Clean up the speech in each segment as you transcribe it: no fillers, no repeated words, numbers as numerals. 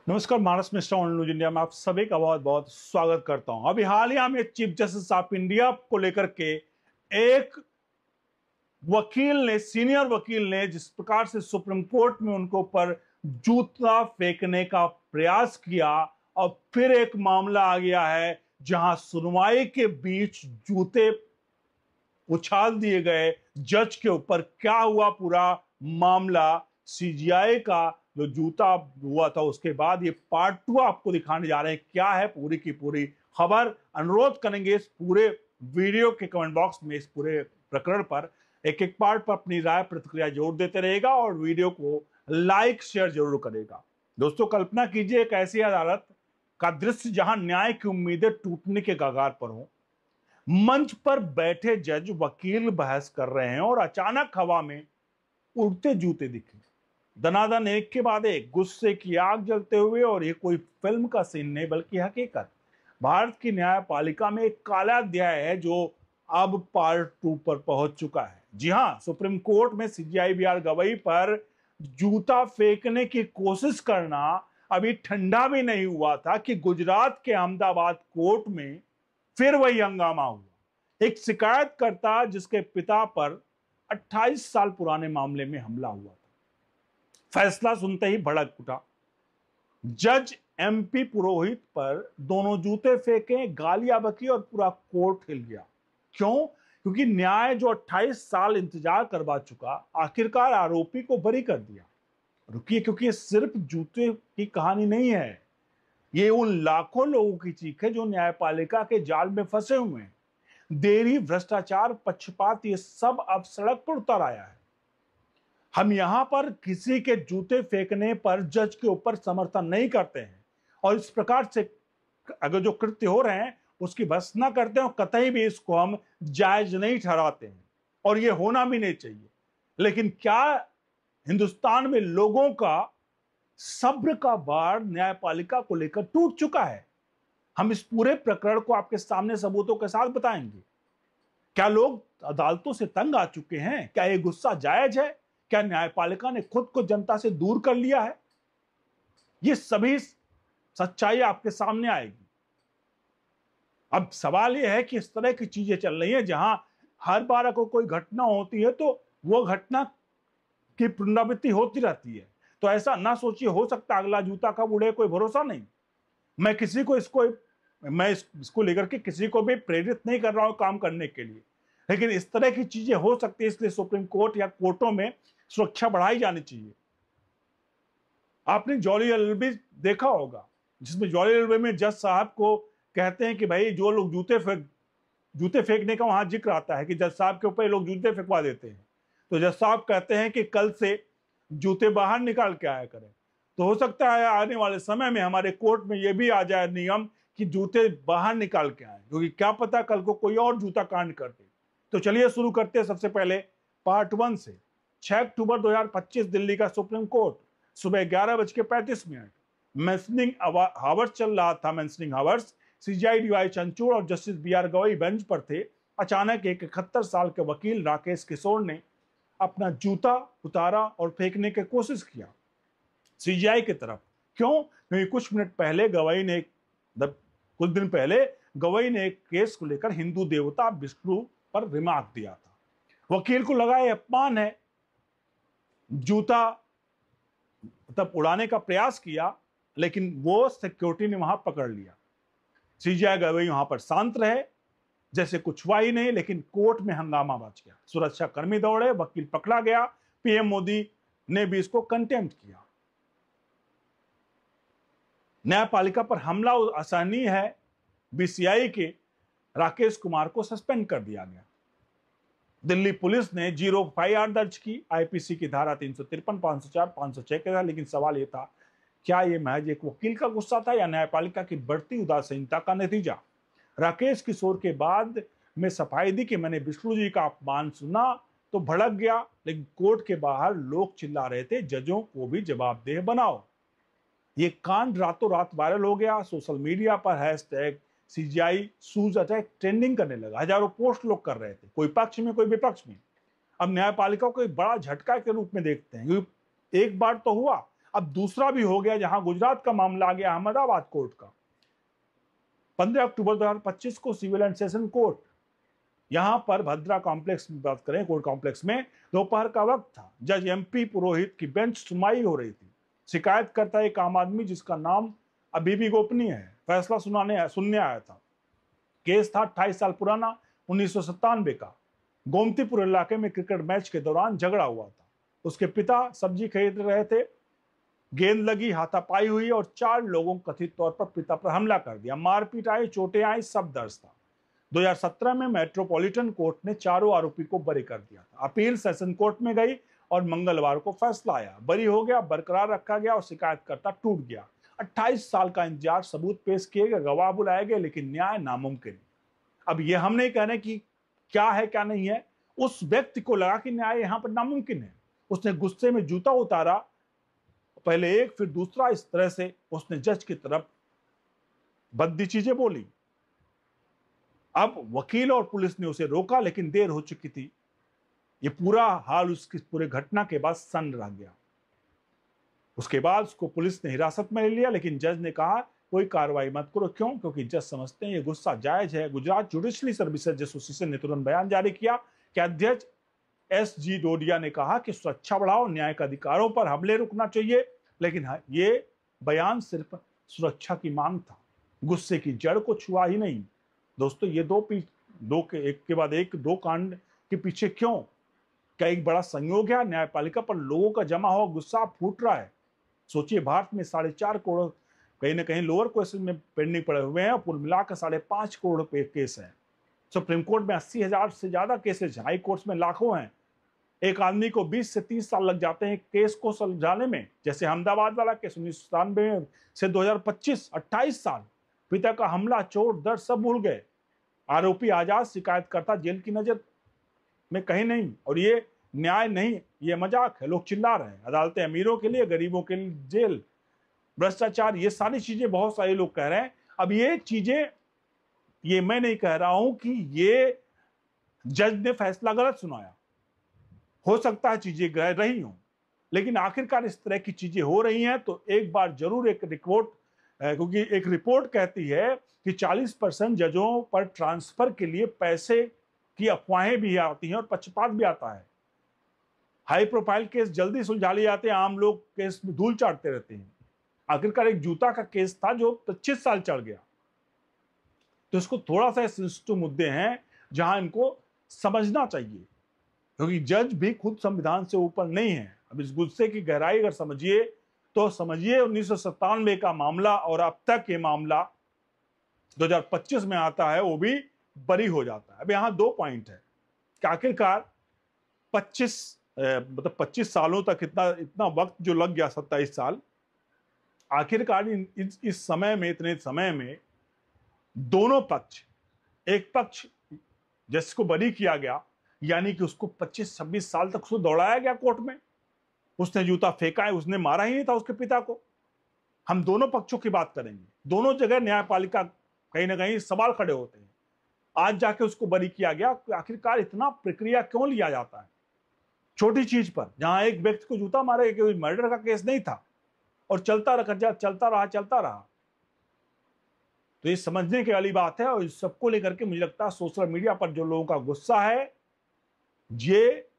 नमस्कार, मानस Mishra on news India में आप सभी का बहुत बहुत स्वागत करता हूं। अभी हालिया में चीफ जस्टिस ऑफ इंडिया को लेकर के एक वकील ने, सीनियर वकील ने जिस प्रकार से सुप्रीम कोर्ट में उनको ऊपर जूता फेंकने का प्रयास किया और फिर एक मामला आ गया है जहां सुनवाई के बीच जूते उछाल दिए गए जज के ऊपर। क्या हुआ पूरा मामला, सीजीआई का जो जूता हुआ था उसके बाद, ये पार्ट 2 आपको दिखाने जा रहे हैं। क्या है पूरी की पूरी खबर, अनुरोध करेंगे इस पूरे वीडियो के कमेंट बॉक्स में इस पूरे प्रकरण पर एक एक पार्ट पर अपनी राय प्रतिक्रिया जरूर देते रहेगा और वीडियो को लाइक शेयर जरूर करेगा। दोस्तों, कल्पना कीजिए एक ऐसी अदालत का दृश्य जहां न्याय की उम्मीदें टूटने के कगार पर हो। मंच पर बैठे जज वकील बहस कर रहे हैं और अचानक हवा में उड़ते जूते दिखे, दनादन एक के बाद एक, गुस्से की आग जलते हुए। और ये कोई फिल्म का सीन नहीं बल्कि हकीकत। भारत की न्यायपालिका में एक काला अध्याय है जो अब पार्ट 2 पर पहुंच चुका है। जी हां, सुप्रीम कोर्ट में सीजीआई बीआर गवई पर जूता फेंकने की कोशिश करना अभी ठंडा भी नहीं हुआ था कि गुजरात के अहमदाबाद कोर्ट में फिर वही हंगामा हुआ। एक शिकायतकर्ता जिसके पिता पर 28 साल पुराने मामले में हमला हुआ था, फैसला सुनते ही भड़क उठा। जज एमपी पुरोहित पर दोनों जूते फेंके, गालियां बकी और पूरा कोर्ट हिल गया। क्यों? क्योंकि न्याय जो 28 साल इंतजार करवा चुका, आखिरकार आरोपी को बरी कर दिया। रुकिए, क्योंकि ये सिर्फ जूते की कहानी नहीं है, ये उन लाखों लोगों की चीख है जो न्यायपालिका के जाल में फंसे हुए हैं। देरी, भ्रष्टाचार, पक्षपात, ये सब अब सड़क पर उतर आया है। हम यहां पर किसी के जूते फेंकने पर जज के ऊपर समर्थन नहीं करते हैं और इस प्रकार से अगर जो कृत्य हो रहे हैं उसकी भर्त्सना करते हैं और कतई भी इसको हम जायज नहीं ठहराते हैं और ये होना भी नहीं चाहिए। लेकिन क्या हिंदुस्तान में लोगों का सब्र का बाड़ न्यायपालिका को लेकर टूट चुका है? हम इस पूरे प्रकरण को आपके सामने सबूतों के साथ बताएंगे। क्या लोग अदालतों से तंग आ चुके हैं? क्या यह गुस्सा जायज है? क्या न्यायपालिका ने खुद को जनता से दूर कर लिया है? ये सभी सच्चाई आपके सामने आएगी। अब सवाल यह है कि इस तरह की चीजें चल रही है जहां हर बार अगर कोई घटना होती है तो वो घटना की पुनरावृत्ति होती रहती है। तो ऐसा ना सोचिए हो सकता अगला जूता कब उड़े, कोई भरोसा नहीं। मैं किसी को इसको लेकर के किसी को भी प्रेरित नहीं कर रहा हूं काम करने के लिए, लेकिन इस तरह की चीजें हो सकती है, इसलिए सुप्रीम कोर्ट या कोर्टों में सुरक्षा बढ़ाई जानी चाहिए। आपने जॉली एलएलबी देखा होगा, जिसमें जॉली एलएलबी में जज साहब को कहते हैं कि भाई जो लोग जूते फेंकने का वहां जिक्र आता है कि जज साहब के ऊपर लोग जूते फेंकवा देते हैं, तो जज साहब कहते हैं कि कल से जूते बाहर निकाल के आया करें। तो हो सकता है आने वाले समय में हमारे कोर्ट में यह भी आ जाए नियम कि जूते बाहर निकाल के आए, क्योंकि क्या पता कल को कोई और जूता कांड कर दे। तो चलिए शुरू करते हैं सबसे पहले पार्ट 1 से। 6 अक्टूबर 2025 दिल्ली का सुप्रीम कोर्ट, सुबह 11:35 मेंशनिंग हावर्स चल रहा था। Mentioning hours, CGI D Y Chandrachud और जस्टिस बीआर गवई बेंच पर थे। अचानक एक 71 साल के वकील राकेश किशोर ने अपना जूता उतारा और फेंकने की कोशिश किया सीजीआई की तरफ। क्यों? क्योंकि कुछ दिन पहले गवई ने एक केस को लेकर हिंदू देवता विष्णु पर रिमार्क दिया था। वकील को लगा यह अपमान है, जूता तब उड़ाने का प्रयास किया, लेकिन वो सिक्योरिटी ने वहां पकड़ लिया। सीजीआई गवई वहां पर शांत रहे जैसे कुछ हुआ ही नहीं, लेकिन कोर्ट में हंगामा मच गया। सुरक्षा कर्मी दौड़े, वकील पकड़ा गया। पीएम मोदी ने भी इसको कंटेम्प्ट किया। न्यायपालिका पर हमला असहनीय है। बीसीआई के राकेश कुमार को सस्पेंड कर दिया गया। दिल्ली पुलिस ने 0 एफआईआर दर्ज की आईपीसी की धारा 353, 504, 506 के साथ। लेकिन सवाल यह था, क्या यह महज एक वकील का गुस्सा था या न्यायपालिका की बढ़ती उदासीनता का नतीजा? राकेश किशोर के बाद में सफाई दी कि मैंने विष्णु जी का अपमान सुना तो भड़क गया, लेकिन कोर्ट के बाहर लोग चिल्ला रहे थे, जजों को भी जवाबदेह बनाओ। ये कांड रातों रात वायरल हो गया। सोशल मीडिया पर hashtag CGI shoes attack trending करने लगा। हजारों पोस्ट लोग कर रहे थे, कोई पक्ष में कोई विपक्ष में। अब न्यायपालिका को एक बड़ा झटका के रूप में देखते हैं, क्योंकि एक बार तो हुआ, अब दूसरा भी हो गया, जहां गुजरात का मामला आ गया अहमदाबाद कोर्ट का। 15 अक्टूबर 2025 को सिविल एंड सेशन कोर्ट, यहां पर भद्रा कॉम्प्लेक्स में बात करें, कोर्ट कॉम्प्लेक्स में दोपहर का वक्त था। जज एमपी पुरोहित की बेंच सुनवाई हो रही थी। शिकायतकर्ता एक आम आदमी जिसका नाम अभी भी गोपनीय है, फैसला सुनने आया था। केस था 28 साल पुराना, 1997 का। गोमतीपुर इलाके में क्रिकेट मैच के दौरान झगड़ा हुआ था। उसके पिता सब्जी खरीद रहे थे, गेंद लगी, हाथापाई हुई और 4 लोगों कथित तौर पर पिता पर हमला कर दिया। मारपीट आई, चोटें आई, सब दर्ज था। 2017 में मेट्रोपॉलिटन कोर्ट ने चारों आरोपी को बरी कर दिया था। अपील सेशन कोर्ट में गई और मंगलवार को फैसला आया, बरी हो गया, बरकरार रखा गया और शिकायतकर्ता टूट गया। 28 साल का इंतजार, सबूत पेश किए गए, गवाह बुलाए गए, लेकिन न्याय नामुमकिन। अब ये हम नहीं कह रहे कि क्या है क्या नहीं है, उस व्यक्ति को लगा कि न्याय यहां पर नामुमकिन है। उसने गुस्से में जूता उतारा, पहले एक फिर दूसरा, इस तरह से उसने जज की तरफ भद्दी चीजें बोली। अब वकील और पुलिस ने उसे रोका, लेकिन देर हो चुकी थी। ये पूरा हाल उसकी पूरे घटना के बाद सन्न रह गया। उसके बाद उसको पुलिस ने हिरासत में ले लिया, लेकिन जज ने कहा कोई कार्रवाई मत करो। क्यों? क्योंकि जज समझते हैं ये गुस्सा जायज है। गुजरात जुडिशरी सर्विसेज एसोसिएशन ने तुरंत बयान जारी किया कि अध्यक्ष एस.जी. डोडिया ने कहा कि सुरक्षा बढ़ाओ, न्याय के अधिकारों पर हमले रुकना चाहिए। लेकिन ये बयान सिर्फ सुरक्षा की मांग था, गुस्से की जड़ को छुआ ही नहीं। दोस्तों, ये एक के बाद एक दो कांड के पीछे क्यों? क्या एक बड़ा संयोग है? न्यायपालिका पर लोगों का जमा हुआ गुस्सा फूट रहा है। सोचिए, भारत में 4.5 करोड़ कहीं ना कहीं लोअर कोर्ट में पेंडिंग पड़े हुए हैं और कुल मिलाकर 5.5 करोड़ केस हैं। सुप्रीम कोर्ट में 80,000 से ज्यादा केसेज, हाई कोर्ट्स में लाखों हैं। एक आदमी को 20 से 30 साल लग जाते हैं केस को सुलझाने में। जैसे अहमदाबाद वाला केस 1997 से 2025, 28 साल। पिता का हमला, चोट, दर्द सब भूल गए। आरोपी आजाद, शिकायतकर्ता जेल की नजर में कहीं नहीं। और ये न्याय नहीं, ये मजाक है। लोग चिल्ला रहे हैं, अदालतें अमीरों के लिए, गरीबों के लिए जेल, भ्रष्टाचार, ये सारी चीजें बहुत सारे लोग कह रहे हैं। अब ये चीजें, ये मैं नहीं कह रहा हूं कि ये जज ने फैसला गलत सुनाया, हो सकता है चीजें गलत रही हों, लेकिन आखिरकार इस तरह की चीजें हो रही हैं तो एक बार जरूर एक रिपोर्ट, क्योंकि एक रिपोर्ट कहती है कि 40% जजों पर ट्रांसफर के लिए पैसे की अफवाहें भी आती हैं और पक्षपात भी आता है। हाई प्रोफाइल केस जल्दी सुलझा लिए जाते हैं, आम लोग केस में धूल चाटते रहते हैं। आखिरकार एक जूता का केस था जो 25 साल चल गया। तो इसको थोड़ा सा सेंसिटिव मुद्दे हैं जहां इनको समझना चाहिए, क्योंकि जज भी खुद संविधान से ऊपर नहीं है। अब इस गुस्से की गहराई अगर समझिए तो समझिए 1997 का मामला और अब तक ये मामला 2025 में आता है, वो भी बरी हो जाता है। अब यहाँ 2 पॉइंट है कि आखिरकार 25 सालों तक इतना वक्त जो लग गया, 27 साल, आखिरकार इस समय में, इतने समय में दोनों पक्ष, एक पक्ष जिसको बरी किया गया, यानी कि उसको 25-26 साल तक उसको दौड़ाया गया कोर्ट में, उसने जूता फेंका है, उसने मारा ही नहीं था उसके पिता को। हम दोनों पक्षों की बात करेंगे। दोनों जगह न्यायपालिका कहीं ना कहीं सवाल खड़े होते हैं। आज जाके उसको बरी किया गया, आखिरकार इतना प्रक्रिया क्यों लिया जाता है छोटी चीज पर? जहां एक व्यक्ति को जूता मारे, कोई मर्डर का केस नहीं था और चलता रहा। तो ये समझने की वाली बात है। और इस सबको लेकर के मुझे लगता है सोशल मीडिया पर जो लोगों का गुस्सा है, ये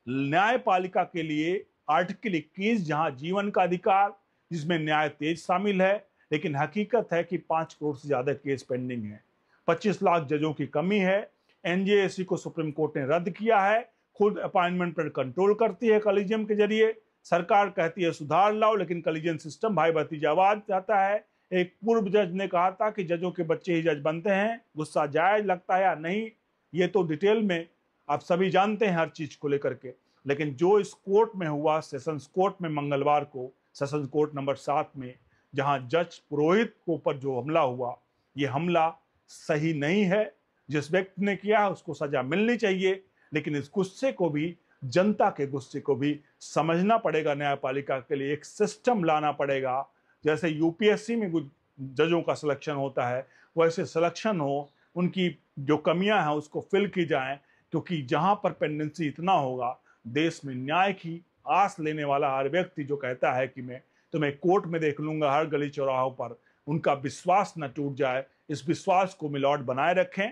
न्यायपालिका के लिए आर्टिकल 21, जहां जीवन का अधिकार, जिसमें न्याय तेज शामिल है, लेकिन हकीकत है कि 5 करोड़ से ज्यादा केस पेंडिंग है, 25 लाख जजों की कमी है। एनजेएसी को सुप्रीम कोर्ट ने रद्द किया है, खुद अपॉइंटमेंट पर कंट्रोल करती है कॉलेजियम के जरिए। सरकार कहती है सुधार लाओ, लेकिन कॉलेजियम सिस्टम भाई भतीजावाद चाहता है। एक पूर्व जज ने कहा था कि जजों के बच्चे ही जज बनते हैं। गुस्सा जायज लगता है या नहीं, ये तो डिटेल में आप सभी जानते हैं हर चीज को लेकर के। लेकिन जो इस कोर्ट में हुआ, सेशंस कोर्ट में मंगलवार को, सेशंस कोर्ट नंबर 7 में, जहां जज पुरोहित के ऊपर जो हमला हुआ, ये हमला सही नहीं है। जिस व्यक्ति ने किया है उसको सजा मिलनी चाहिए, लेकिन इस गुस्से को भी, जनता के गुस्से को भी समझना पड़ेगा। न्यायपालिका के लिए एक सिस्टम लाना पड़ेगा। जैसे यूपीएससी में जजों का सिलेक्शन होता है, वैसे सिलेक्शन हो, उनकी जो कमियां हैं उसको फिल की जाए, क्योंकि जहां पर पेंडेंसी इतना होगा, देश में न्याय की आस लेने वाला हर व्यक्ति जो कहता है कि मैं तुम्हें कोर्ट में देख लूंगा हर गली चौराहों पर, उनका विश्वास न टूट जाए। इस विश्वास को मिलॉर्ड बनाए रखें।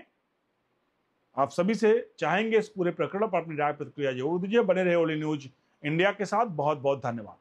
आप सभी से चाहेंगे इस पूरे प्रकरण पर अपनी राय प्रतिक्रिया जरूर दीजिए। बने रहे ओली न्यूज इंडिया के साथ। बहुत बहुत धन्यवाद।